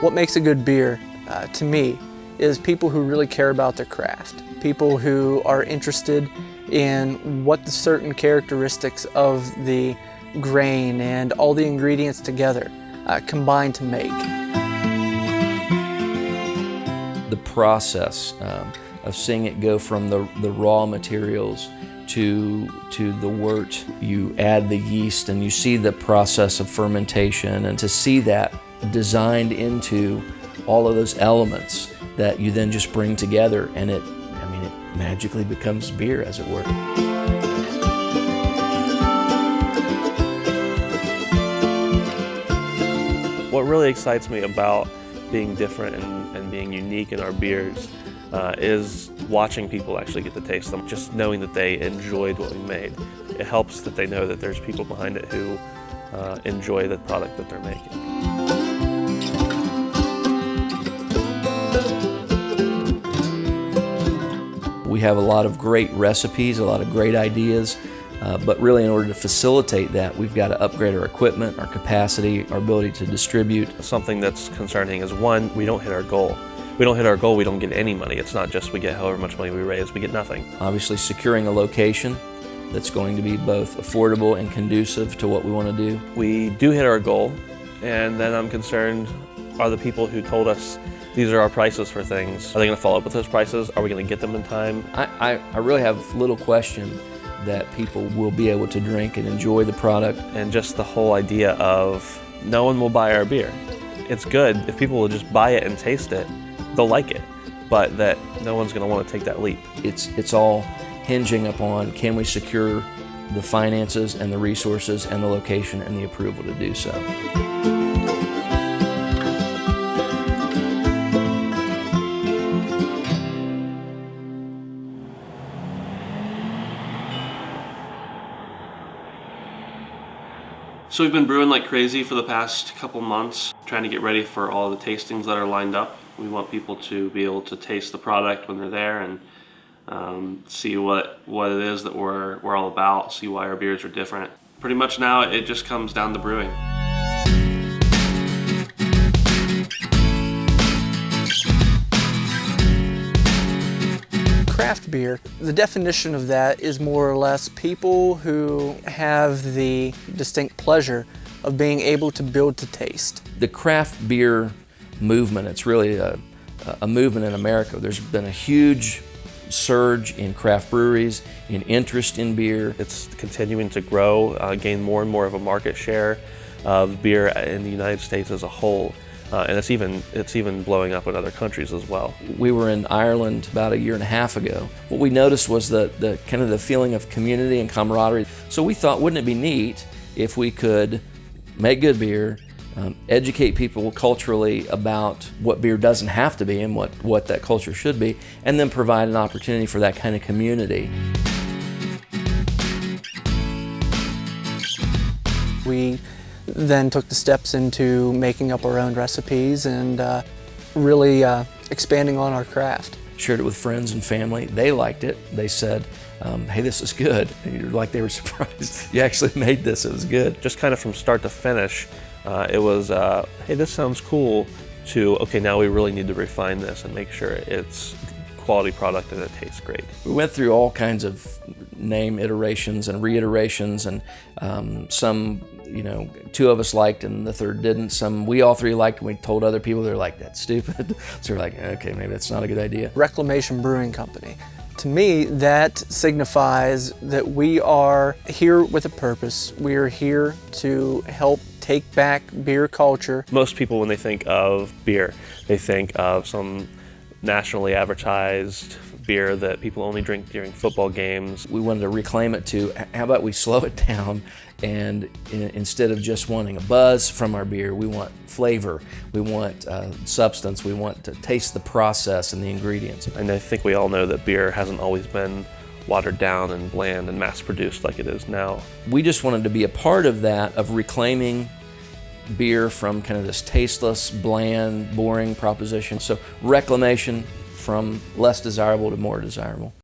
What makes a good beer, to me, is people who really care about their craft. People who are interested in what the certain characteristics of the grain and all the ingredients together combine to make. The process of seeing it go from the raw materials to the wort, you add the yeast and you see the process of fermentation, and to see that designed into all of those elements that you then just bring together, and it magically becomes beer, as it were. What really excites me about being different and being unique in our beers is watching people actually get to taste them. Just knowing that they enjoyed what we made. It helps that they know that there's people behind it who enjoy the product that they're making. We have a lot of great recipes, a lot of great ideas, but really in order to facilitate that, we've got to upgrade our equipment, our capacity, our ability to distribute. Something that's concerning is, one, we don't hit our goal. We don't hit our goal, we don't get any money. It's not just we get however much money we raise, we get nothing. Obviously, securing a location that's going to be both affordable and conducive to what we want to do. We do hit our goal, and then I'm concerned, are the people who told us these are our prices for things, are they going to follow up with those prices? Are we going to get them in time? I really have little question that people will be able to drink and enjoy the product. And just the whole idea of no one will buy our beer. It's good. If people will just buy it and taste it, they'll like it, but that no one's going to want to take that leap. It's all hinging upon, can we secure the finances and the resources and the location and the approval to do so. So we've been brewing like crazy for the past couple months, trying to get ready for all the tastings that are lined up. We want people to be able to taste the product when they're there and see what it is that we're all about, see why our beers are different. Pretty much now it just comes down to brewing. Craft beer, the definition of that is more or less people who have the distinct pleasure of being able to build to taste. The craft beer movement, it's really a movement in America. There's been a huge surge in craft breweries, in interest in beer. It's continuing to grow, gain more and more of a market share of beer in the United States as a whole. And it's even blowing up in other countries as well. We were in Ireland about a year and a half ago. What we noticed was the kind of the feeling of community and camaraderie. So we thought, wouldn't it be neat if we could make good beer, educate people culturally about what beer doesn't have to be and what that culture should be, and then provide an opportunity for that kind of community. We then took the steps into making up our own recipes and really expanding on our craft. Shared it with friends and family. They liked it. They said, hey, this is good. And you're like, they were surprised. You actually made this, it was good. Just kind of from start to finish, it was, hey, this sounds cool, to, okay, now we really need to refine this and make sure it's quality product and it tastes great. We went through all kinds of name iterations and reiterations, and some, two of us liked and the third didn't. Some we all three liked and we told other people, they're like, that's stupid. So we're like, okay, maybe that's not a good idea. Reclamation Brewing Company. To me, that signifies that we are here with a purpose. We are here to help take back beer culture. Most people, when they think of beer, they think of some nationally advertised beer that people only drink during football games. We wanted to reclaim it to, how about we slow it down, and instead of just wanting a buzz from our beer, we want flavor, we want substance, we want to taste the process and the ingredients. And I think we all know that beer hasn't always been watered down and bland and mass-produced like it is now. We just wanted to be a part of that, of reclaiming beer from kind of this tasteless, bland, boring proposition. So reclamation from less desirable to more desirable.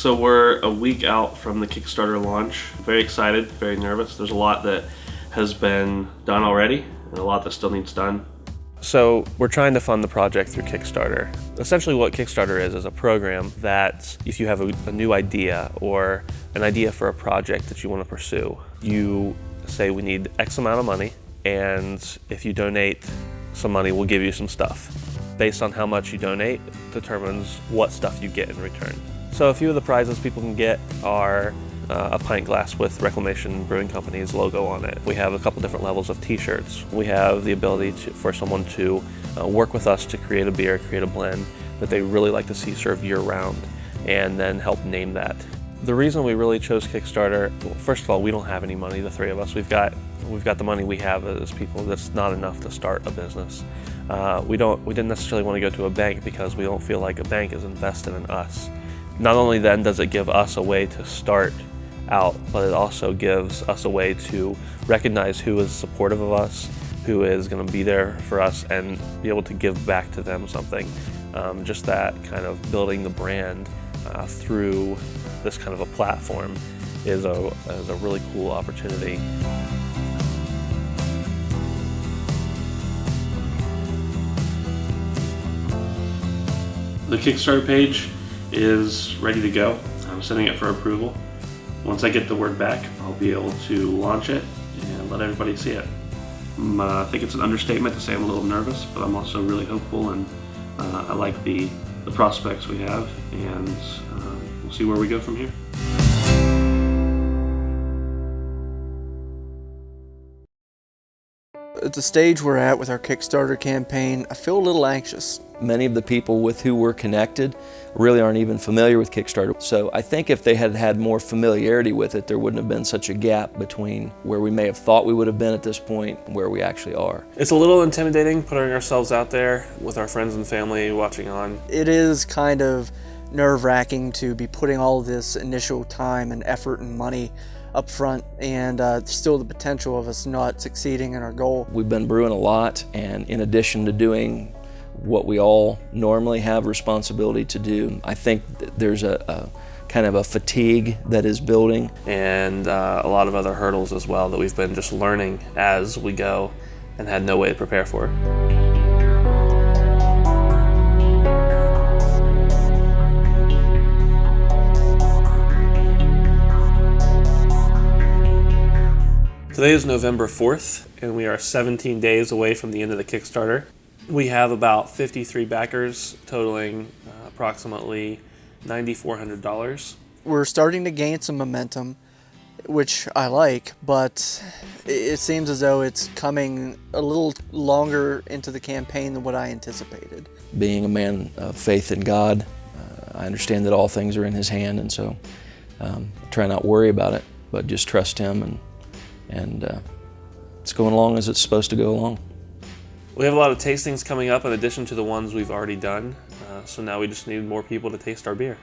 So we're a week out from the Kickstarter launch. Very excited, very nervous. There's a lot that has been done already and a lot that still needs done. So we're trying to fund the project through Kickstarter. Essentially what Kickstarter is a program that if you have a new idea or an idea for a project that you want to pursue, you say we need X amount of money, and if you donate some money, we'll give you some stuff. Based on how much you donate determines what stuff you get in return. So a few of the prizes people can get are a pint glass with Reclamation Brewing Company's logo on it. We have a couple different levels of t-shirts. We have the ability for someone to work with us to create a beer, create a blend that they really like to see served year-round, and then help name that. The reason we really chose Kickstarter, well, first of all, we don't have any money, the three of us. We've got the money we have as people. That's not enough to start a business. We didn't necessarily want to go to a bank because we don't feel like a bank is invested in us. Not only then does it give us a way to start out, but it also gives us a way to recognize who is supportive of us, who is going to be there for us, and be able to give back to them something. Just that kind of building the brand through this kind of a platform is a really cool opportunity. The Kickstarter page is ready to go. I'm sending it for approval. Once I get the word back, I'll be able to launch it and let everybody see it. I think it's an understatement to say I'm a little nervous, but I'm also really hopeful, and I like the prospects we have, and we'll see where we go from here. At the stage we're at with our Kickstarter campaign, I feel a little anxious. Many of the people with who we're connected really aren't even familiar with Kickstarter. So I think if they had had more familiarity with it, there wouldn't have been such a gap between where we may have thought we would have been at this point and where we actually are. It's a little intimidating putting ourselves out there with our friends and family watching on. It is kind of nerve-wracking to be putting all of this initial time and effort and money up front, and still the potential of us not succeeding in our goal. We've been brewing a lot, and in addition to doing what we all normally have responsibility to do, I think there's a kind of a fatigue that is building. And a lot of other hurdles as well that we've been just learning as we go and had no way to prepare for. Today is November 4th, and we are 17 days away from the end of the Kickstarter. We have about 53 backers, totaling approximately $9,400. We're starting to gain some momentum, which I like, but it seems as though it's coming a little longer into the campaign than what I anticipated. Being a man of faith in God, I understand that all things are in His hand, and so try not worry about it, but just trust Him, and it's going along as it's supposed to go along. We have a lot of tastings coming up in addition to the ones we've already done, so now we just need more people to taste our beer.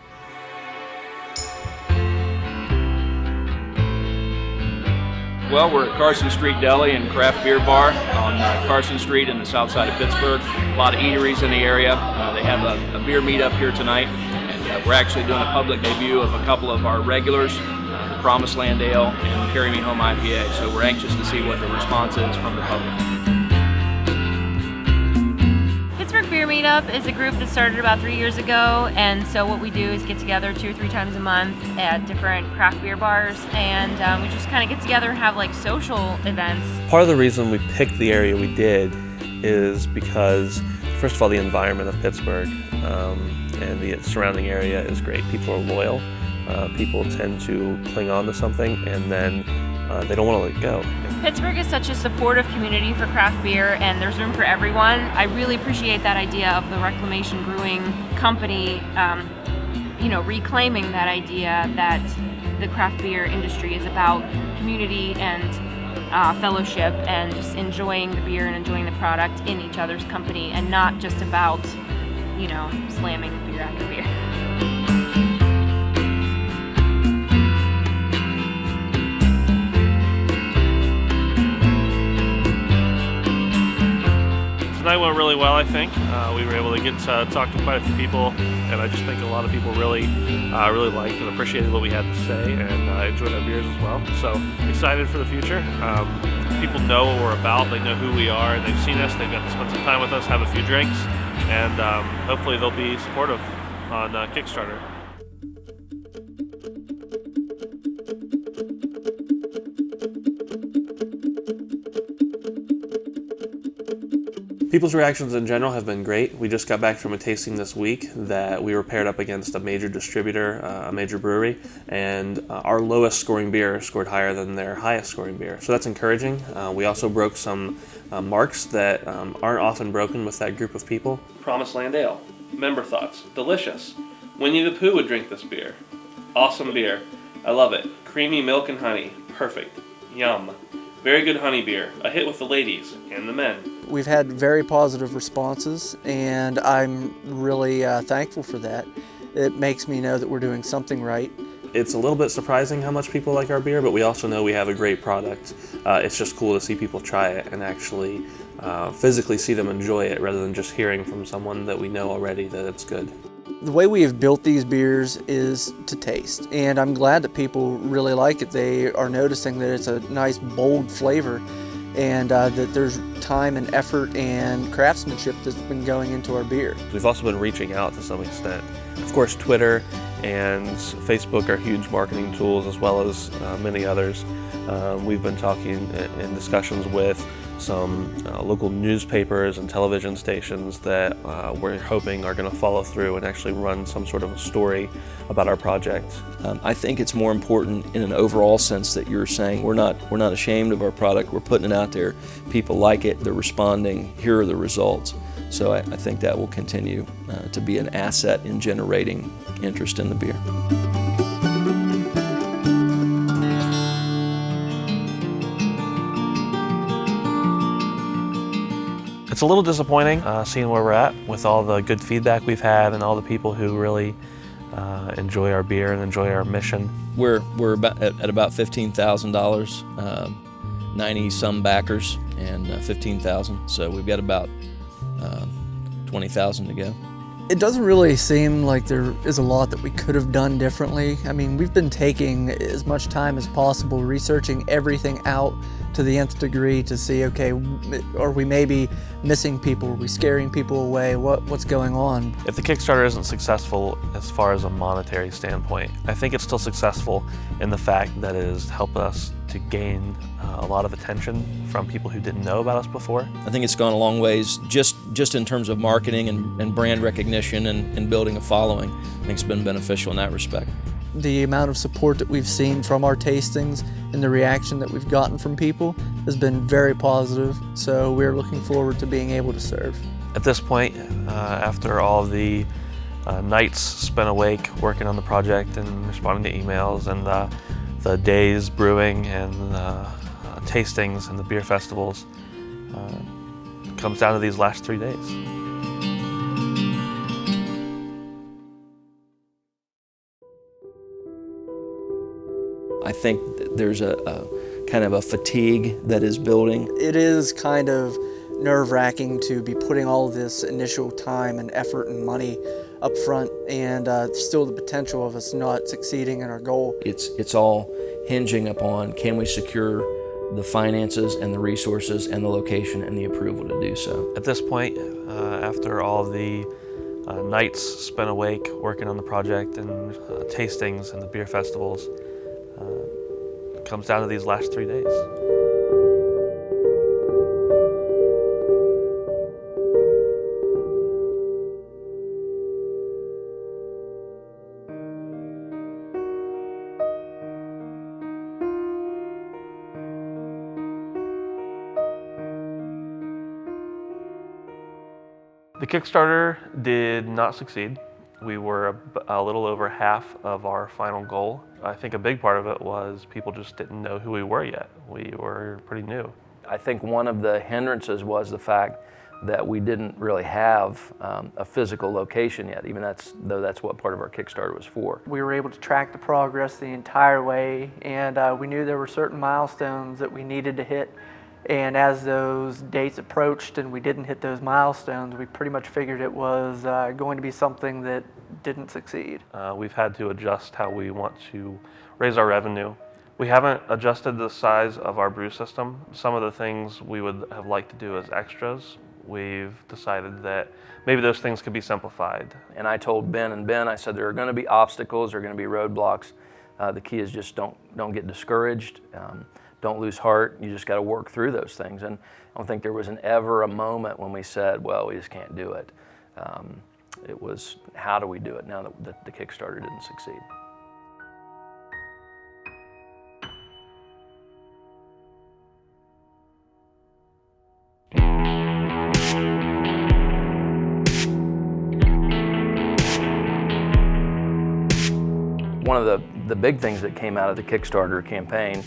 Well, we're at Carson Street Deli and Craft Beer Bar on Carson Street in the south side of Pittsburgh. A lot of eateries in the area. They have a beer meetup here tonight, and we're actually doing a public debut of a couple of our regulars, the Promised Land Ale and Carry Me Home IPA. So we're anxious to see what the response is from the public. Pittsburgh Beer Meetup is a group that started about 3 years ago, and so what we do is get together 2 or 3 times a month at different craft beer bars, and we just kind of get together and have like social events. Part of the reason we picked the area we did is because, first of all, the environment of Pittsburgh and the surrounding area is great. People are loyal. People tend to cling on to something, and then they don't want to let go. Pittsburgh is such a supportive community for craft beer, and there's room for everyone. I really appreciate that idea of the Reclamation Brewing Company, reclaiming that idea that the craft beer industry is about community and fellowship and just enjoying the beer and enjoying the product in each other's company, and not just about, slamming beer after beer. Tonight went really well, I think. We were able to get to talk to quite a few people, and I just think a lot of people really liked and appreciated what we had to say, and enjoyed our beers as well. So excited for the future. People know what we're about, they know who we are, and they've seen us, they've got to spend some time with us, have a few drinks, and hopefully they'll be supportive on Kickstarter. People's reactions in general have been great. We just got back from a tasting this week that we were paired up against a major distributor, a major brewery, and our lowest scoring beer scored higher than their highest scoring beer. So that's encouraging. We also broke some marks that aren't often broken with that group of people. Promised Land Ale. Member thoughts. Delicious. Winnie the Pooh would drink this beer. Awesome beer. I love it. Creamy milk and honey. Perfect. Yum. Very good honey beer. A hit with the ladies and the men. We've had very positive responses, and I'm really thankful for that. It makes me know that we're doing something right. It's a little bit surprising how much people like our beer, but we also know we have a great product. It's just cool to see people try it and actually physically see them enjoy it rather than just hearing from someone that we know already that it's good. The way we have built these beers is to taste, and I'm glad that people really like it. They are noticing that it's a nice, bold flavor, and that there's time and effort and craftsmanship that's been going into our beer. We've also been reaching out to some extent. Of course, Twitter and Facebook are huge marketing tools, as well as many others. We've been talking in discussions with some local newspapers and television stations that we're hoping are going to follow through and actually run some sort of a story about our project. I think it's more important in an overall sense that you're saying we're not ashamed of our product, we're putting it out there, people like it, they're responding, here are the results. So I think that will continue to be an asset in generating interest in the beer. It's a little disappointing seeing where we're at with all the good feedback we've had and all the people who really enjoy our beer and enjoy our mission. We're at about $15,000, 90 some backers and 15,000. So we've got about 20,000 to go. It doesn't really seem like there is a lot that we could have done differently. I mean, we've been taking as much time as possible researching everything out to the nth degree to see, okay, are we maybe missing people? Are we scaring people away? What's going on? If the Kickstarter isn't successful as far as a monetary standpoint, I think it's still successful in the fact that it has helped us to gain a lot of attention from people who didn't know about us before. I think it's gone a long ways just in terms of marketing and brand recognition and building a following. I think it's been beneficial in that respect. The amount of support that we've seen from our tastings and the reaction that we've gotten from people has been very positive, so we're looking forward to being able to serve. At this point, after all the nights spent awake working on the project and responding to emails and the days brewing and tastings and the beer festivals, it comes down to these last 3 days. I think there's a kind of a fatigue that is building. It is kind of nerve-wracking to be putting all of this initial time and effort and money up front, and still the potential of us not succeeding in our goal. It's all hinging upon, can we secure the finances and the resources and the location and the approval to do so. At this point, after all the nights spent awake working on the project and tastings and the beer festivals, it comes down to these last 3 days. The Kickstarter did not succeed. We were a little over half of our final goal. I think a big part of it was people just didn't know who we were yet. We were pretty new. I think one of the hindrances was the fact that we didn't really have a physical location yet, though that's what part of our Kickstarter was for. We were able to track the progress the entire way, and we knew there were certain milestones that we needed to hit And as those dates approached and we didn't hit those milestones, we pretty much figured it was going to be something that didn't succeed. We've had to adjust how we want to raise our revenue. We haven't adjusted the size of our brew system. Some of the things we would have liked to do as extras, we've decided that maybe those things could be simplified. And I told Ben, I said there are going to be obstacles, there are going to be roadblocks. The key is just don't get discouraged, don't lose heart. You just got to work through those things. And I don't think there was ever a moment when we said, well, we just can't do it. It was, how do we do it now that the Kickstarter didn't succeed? One of the big things that came out of the Kickstarter campaign,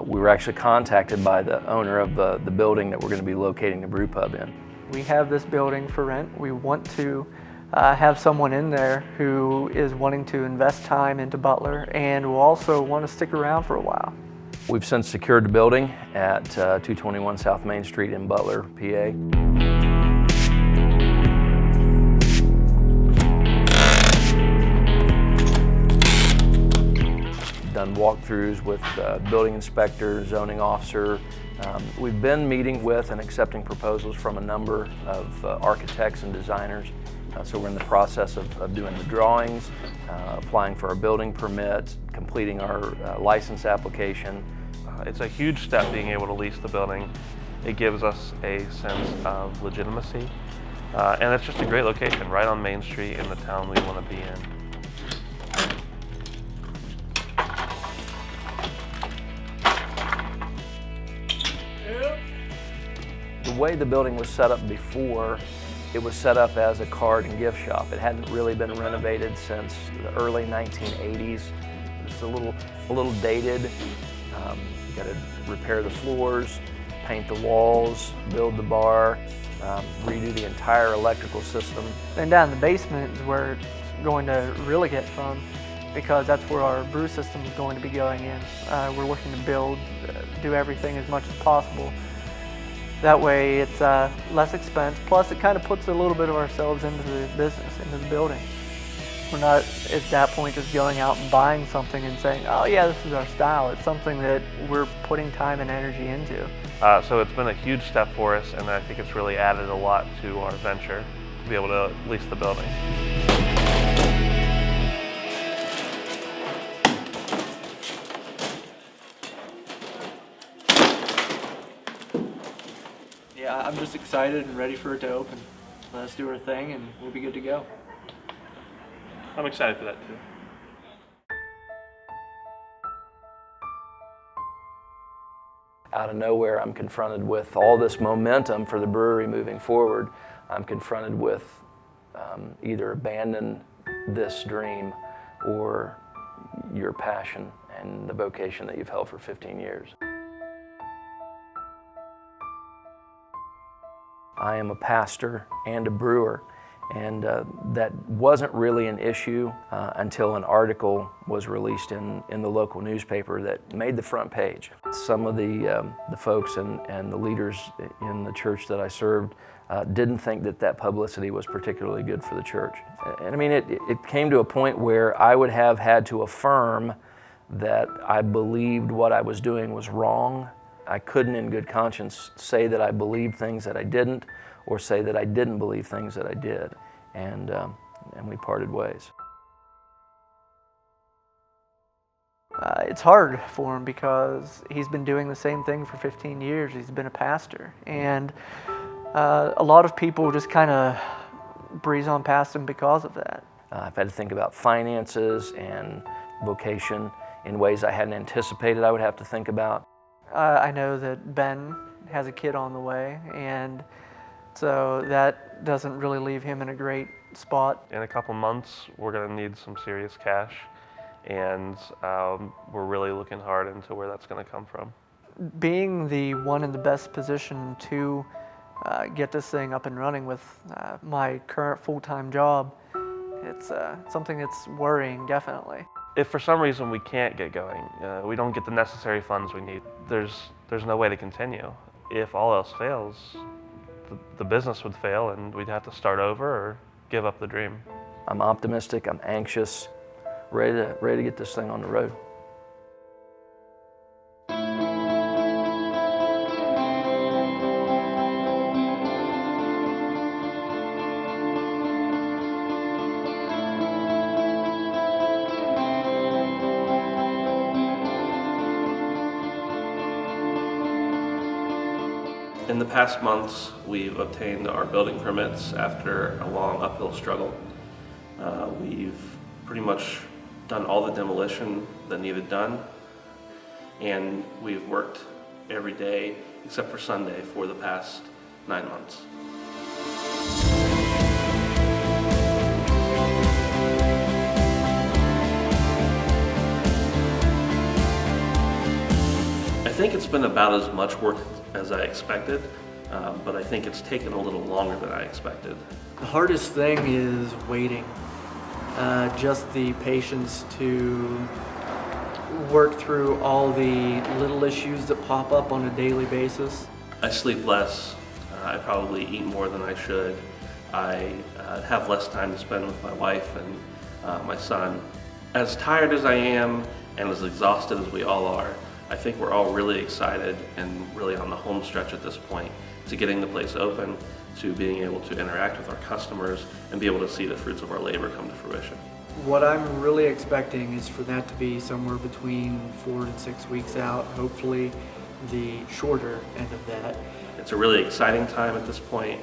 we were actually contacted by the owner of the building that we're going to be locating the brew pub in. We have this building for rent. We want to have someone in there who is wanting to invest time into Butler and will also want to stick around for a while. We've since secured the building at 221 South Main Street in Butler, PA. Done walkthroughs with building inspector, zoning officer. We've been meeting with and accepting proposals from a number of architects and designers. So we're in the process of doing the drawings, applying for our building permit, completing our license application. It's a huge step being able to lease the building. It gives us a sense of legitimacy. And it's just a great location, right on Main Street in the town we want to be in. The way the building was set up before, it was set up as a card and gift shop. It hadn't really been renovated since the early 1980s. It's a little dated. You got to repair the floors, paint the walls, build the bar, redo the entire electrical system. And down in the basement is where it's going to really get fun, because that's where our brew system is going to be going in. We're looking to do everything as much as possible. That way it's less expense, plus it kind of puts a little bit of ourselves into the business, into the building. We're not at that point just going out and buying something and saying, oh yeah, this is our style. It's something that we're putting time and energy into. So it's been a huge step for us, and I think it's really added a lot to our venture to be able to lease the building. Yeah, I'm just excited and ready for it to open. Let's do our thing and we'll be good to go. I'm excited for that too. Out of nowhere, I'm confronted with all this momentum for the brewery moving forward. I'm confronted with either abandon this dream or your passion and the vocation that you've held for 15 years. I am a pastor and a brewer, and that wasn't really an issue until an article was released in the local newspaper that made the front page. Some of the folks and the leaders in the church that I served didn't think that publicity was particularly good for the church. And I mean, it came to a point where I would have had to affirm that I believed what I was doing was wrong. I couldn't in good conscience say that I believed things that I didn't, or say that I didn't believe things that I did. And we parted ways. It's hard for him because he's been doing the same thing for 15 years. He's been a pastor. And a lot of people just kind of breeze on past him because of that. I've had to think about finances and vocation in ways I hadn't anticipated I would have to think about. I know that Ben has a kid on the way, and so that doesn't really leave him in a great spot. In a couple months, we're going to need some serious cash, and we're really looking hard into where that's going to come from. Being the one in the best position to get this thing up and running with my current full-time job, it's something that's worrying, definitely. If for some reason we can't get going, we don't get the necessary funds we need, there's no way to continue. If all else fails, the business would fail and we'd have to start over or give up the dream. I'm optimistic, I'm anxious, ready to get this thing on the road. In the past months, we've obtained our building permits after a long uphill struggle. We've pretty much done all the demolition that needed done, and we've worked every day except for Sunday for the past 9 months. I think it's been about as much work as I expected, but I think it's taken a little longer than I expected. The hardest thing is waiting. Just the patience to work through all the little issues that pop up on a daily basis. I sleep less. I probably eat more than I should. I have less time to spend with my wife and my son. As tired as I am and as exhausted as we all are, I think we're all really excited and really on the home stretch at this point to getting the place open, to being able to interact with our customers and be able to see the fruits of our labor come to fruition. What I'm really expecting is for that to be somewhere between 4 and 6 weeks out, hopefully the shorter end of that. It's a really exciting time at this point.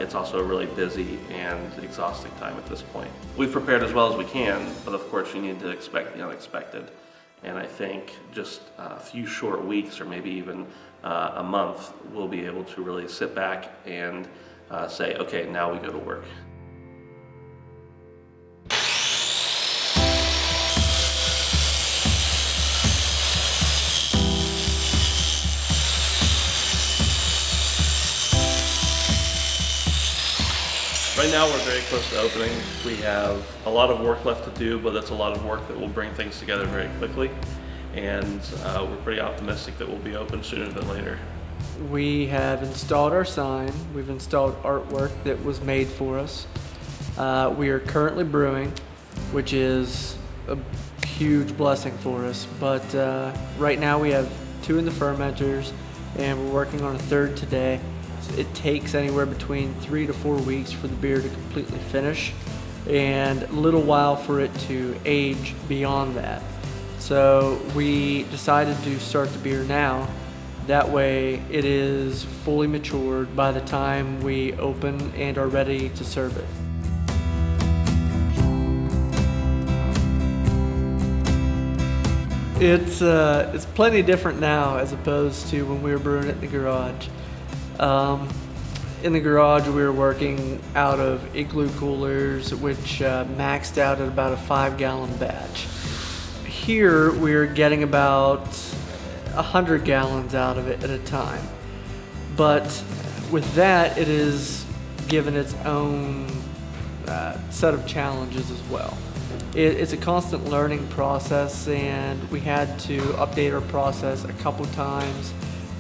It's also a really busy and exhausting time at this point. We've prepared as well as we can, but of course you need to expect the unexpected. And I think just a few short weeks or maybe even a month, we'll be able to really sit back and say, okay, now we go to work. Right now we're very close to opening. We have a lot of work left to do, but it's a lot of work that will bring things together very quickly. And we're pretty optimistic that we'll be open sooner than later. We have installed our sign. We've installed artwork that was made for us. We are currently brewing, which is a huge blessing for us. But right now we have 2 in the fermenters, and we're working on a 3rd today. It takes anywhere between 3 to 4 weeks for the beer to completely finish, and a little while for it to age beyond that. So we decided to start the beer now. That way it is fully matured by the time we open and are ready to serve it. It's plenty different now as opposed to when we were brewing it in the garage. In the garage we were working out of igloo coolers, which maxed out at about a 5-gallon batch. Here we're getting about 100 gallons out of it at a time. But with that, it is given its own set of challenges as well. It's a constant learning process, and we had to update our process a couple times.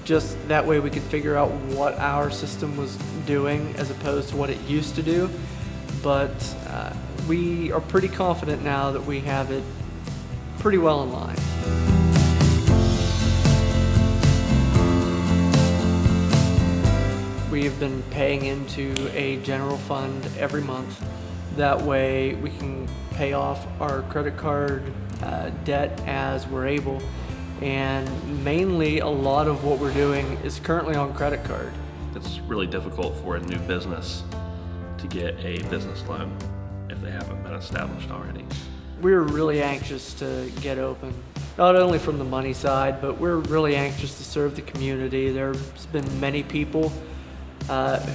Just that way we could figure out what our system was doing as opposed to what it used to do. But we are pretty confident now that we have it pretty well in line. We have been paying into a general fund every month. That way we can pay off our credit card debt as we're able. And mainly a lot of what we're doing is currently on credit card. It's really difficult for a new business to get a business loan if they haven't been established already. We're really anxious to get open, not only from the money side, but we're really anxious to serve the community. There's been many people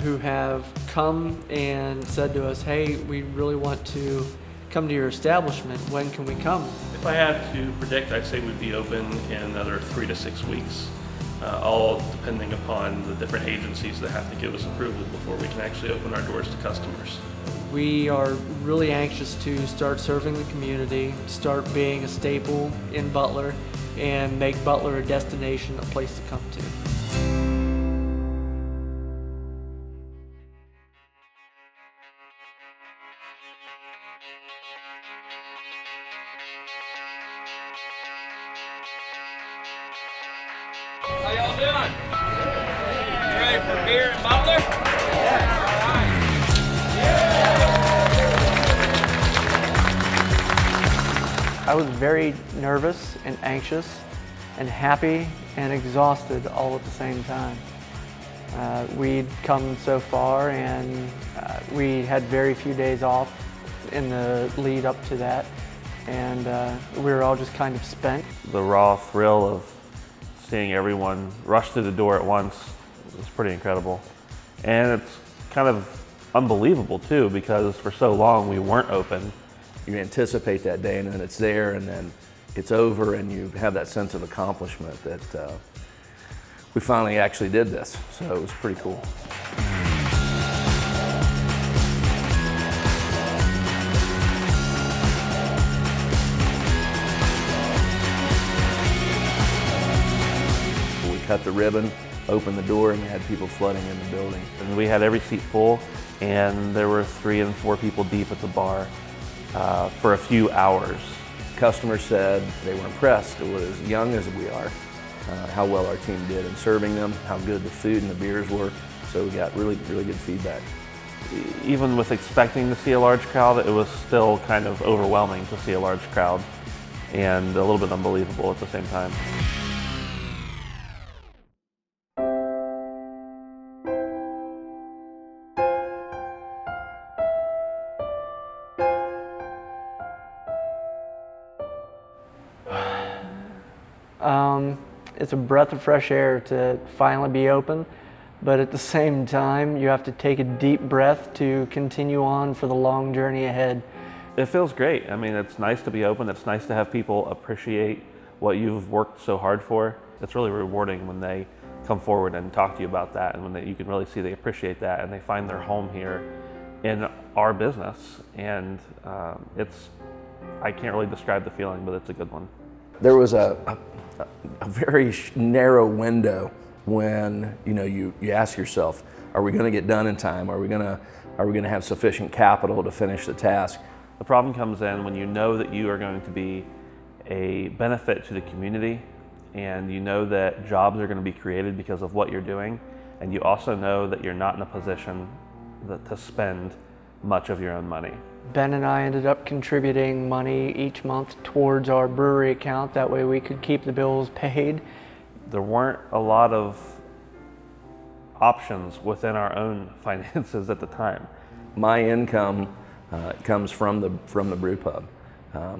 who have come and said to us, hey, we really want to come to your establishment. When can we come? If I had to predict, I'd say we'd be open in another 3 to 6 weeks, all depending upon the different agencies that have to give us approval before we can actually open our doors to customers. We are really anxious to start serving the community, start being a staple in Butler, and make Butler a destination, a place to come to. y'all doing? You ready for beer and Butler? All right. I was very nervous and anxious and happy and exhausted all at the same time. We'd come so far, and we had very few days off in the lead up to that, and we were all just kind of spent. The raw thrill of seeing everyone rush through the door at once was pretty incredible. And it's kind of unbelievable too, because for so long we weren't open. You anticipate that day, and then it's there, and then it's over, and you have that sense of accomplishment that we finally actually did this. So it was pretty cool. We cut the ribbon, opened the door, and we had people flooding in the building. And we had every seat full, and there were 3 and 4 people deep at the bar for a few hours. Customers said they were impressed. It was as young as we are, how well our team did in serving them, how good the food and the beers were. So we got really, really good feedback. Even with expecting to see a large crowd, it was still kind of overwhelming to see a large crowd, and a little bit unbelievable at the same time. It's a breath of fresh air to finally be open, but at the same time, you have to take a deep breath to continue on for the long journey ahead. It feels great. I mean, it's nice to be open. It's nice to have people appreciate what you've worked so hard for. It's really rewarding when they come forward and talk to you about that, and when you can really see they appreciate that, and they find their home here in our business. And I can't really describe the feeling, but it's a good one. There was a very narrow window when you ask yourself, are we going to get done in time? Are we going to have sufficient capital to finish the task? The problem comes in when you know that you are going to be a benefit to the community, and you know that jobs are going to be created because of what you're doing, and you also know that you're not in a position to spend much of your own money. Ben and I ended up contributing money each month towards our brewery account. That way we could keep the bills paid. There weren't a lot of options within our own finances at the time. My income comes from the brewpub,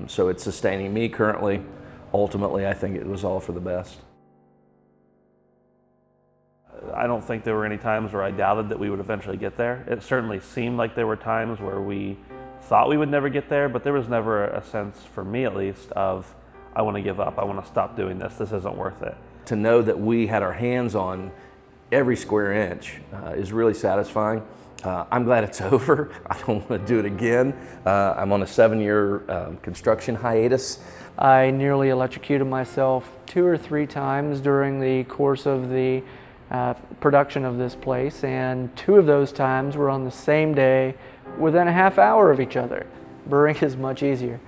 so it's sustaining me currently. Ultimately, I think it was all for the best. I don't think there were any times where I doubted that we would eventually get there. It certainly seemed like there were times where we thought we would never get there, but there was never a sense, for me at least, of I want to give up, I want to stop doing this isn't worth it. To know that we had our hands on every square inch is really satisfying. I'm glad it's over. I don't want to do it again. I'm on a 7-year construction hiatus. I nearly electrocuted myself 2 or 3 times during the course of the production of this place, and 2 of those times were on the same day within a half hour of each other. Brewing is much easier.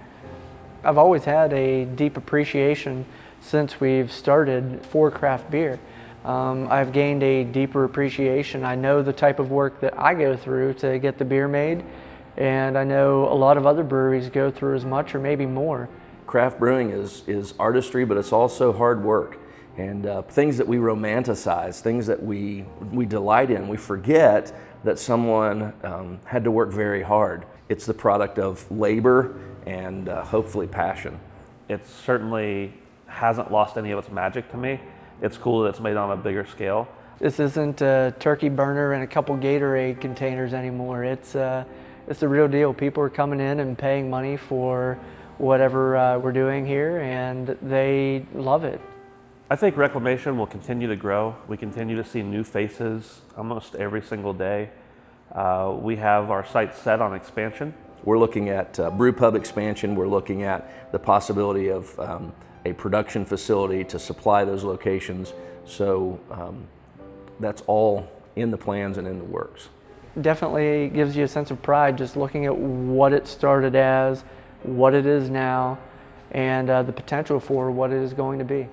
I've always had a deep appreciation since we've started for craft beer. I've gained a deeper appreciation. I know the type of work that I go through to get the beer made, and I know a lot of other breweries go through as much or maybe more. Craft brewing is artistry, but it's also hard work. And things that we romanticize, things that we delight in, we forget that someone had to work very hard. It's the product of labor and hopefully passion. It certainly hasn't lost any of its magic to me. It's cool that it's made on a bigger scale. This isn't a turkey burner and a couple Gatorade containers anymore. It's the real deal. People are coming in and paying money for whatever we're doing here, and they love it. I think Reclamation will continue to grow. We continue to see new faces almost every single day. We have our sights set on expansion. We're looking at brewpub expansion. We're looking at the possibility of a production facility to supply those locations. So that's all in the plans and in the works. Definitely gives you a sense of pride just looking at what it started as, what it is now, and the potential for what it is going to be.